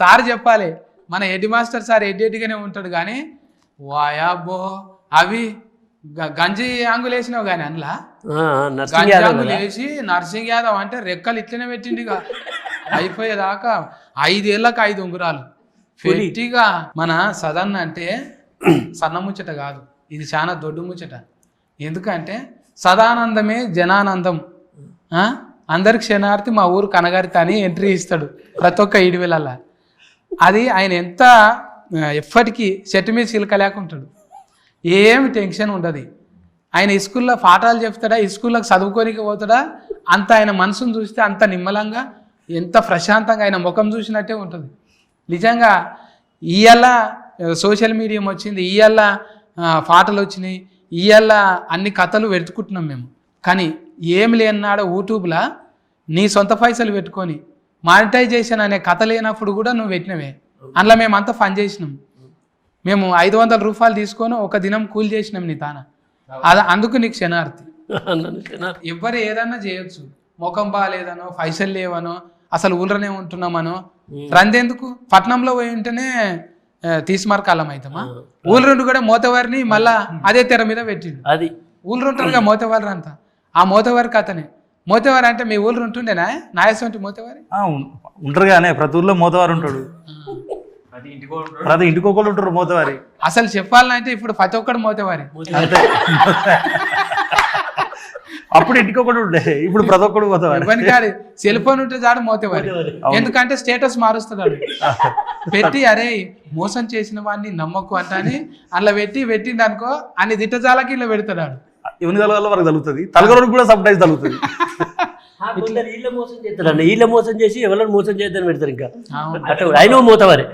Sir చెప్పాలి, మన head master sir హెడ్గానే ఉంటాడు కానీ వాయాబో అవి గంజి ఆంగులు వేసినావు కానీ అందులో గంజి ఆంగులు వేసి నర్సింగ్ యాదవ్ అంటే రెక్కలు ఇట్లనే పెట్టిండి ఇక అయిపోయేదాకా 5 ఏళ్ళకి 5 ఉంగురాలు పెట్టిగా. మన సదన్న అంటే సన్న ముచ్చట కాదు, ఇది చాలా దొడ్డు ముచ్చట. ఎందుకంటే సదానందమే జనానందం. అందరికి క్షణార్థి మా ఊరు కనగారిత అని ఎంట్రీ ఇస్తాడు ప్రతి ఒక్క 7 వేలల్లా. అది ఆయన ఎంత ఎప్పటికీ చెట్టు మీద చిలక లేకుంటాడు, ఏమి టెన్షన్ ఉండదు. ఆయన స్కూల్లో పాఠాలు చెప్తాడా, స్కూల్లోకి చదువుకోనికి పోతాడా, అంత ఆయన మనసును చూస్తే అంత నిమ్మలంగా ఎంత ప్రశాంతంగా ఆయన ముఖం చూసినట్టే ఉంటుంది. నిజంగా ఇవాళ సోషల్ మీడియా వచ్చింది, ఇవాళ పాటలు వచ్చినాయి, ఇవాళ అన్ని కథలు వెతుకుంటున్నాం మేము. కానీ ఏమి లేనాడ యూట్యూబ్లో నీ సొంత పైసలు పెట్టుకొని మానిటైజేషన్ అనే కథ లేనప్పుడు కూడా నువ్వు పెట్టినవే. అందులో మేమంతా ఫన్ చేసినాం. మేము 500 రూపాయలు తీసుకొని ఒక దినం కూలి చేసినాం నీ తాన. అందుకు నీకు క్షణార్థి. ఎవరు ఏదన్నా చేయొచ్చు, ముఖం బాగాలేదనో పైసలు లేవనో అసలు ఊళ్ళోనే ఉంటున్నామనో రందెందుకు. పట్నంలో పోయి ఉంటేనే తీసిమార్కాలం అవుతామా. ఊళ్ళో కూడా మోతవారిని మళ్ళా అదే తెర మీద పెట్టిండు. అది ఊళ్ళో ఉంటారుగా మోతవారి అంతా, ఆ మోతవారి కథనే. మోతవారి అంటే మీ ఊళ్ళో ఉంటుండేనా నాయసంటి మోతవారి? ఉంటారు కానీ ప్రతి ఊళ్ళో మోతవారు ఉంటాడు, ప్రతి ఇంటికొకళ్ళు ఉంటారు మోతవారి. అసలు చెప్పాలంటే ఇప్పుడు ప్రతి ఒక్కడు మోతవారి. అప్పుడు ఇంటికొకడు ఉండే, ఇప్పుడు ప్రతి ఒక్కడు మోతవారి. కాదు, సెల్ ఫోన్ ఉంటే చాడు మోతవారి. ఎందుకంటే స్టేటస్ మారుస్తున్నాడు పెట్టి, అరే మోసం చేసిన వాడిని నమ్మకు అంటని అట్లా పెట్టింది అనుకో అని దిట్టజాలకి ఇలా పెడతాడు. ఎవరి తలగల వరకు తగులుతుంది, తలగలకు కూడా సమ్ టైమ్స్ తగులుతుంది. వీళ్ళ మోసం చేస్తారండి, వీళ్ళ మోసం చేసి ఎవరైనా మోసం చేద్దని పెడతారు. ఇంకా ఆయన మోతవారి.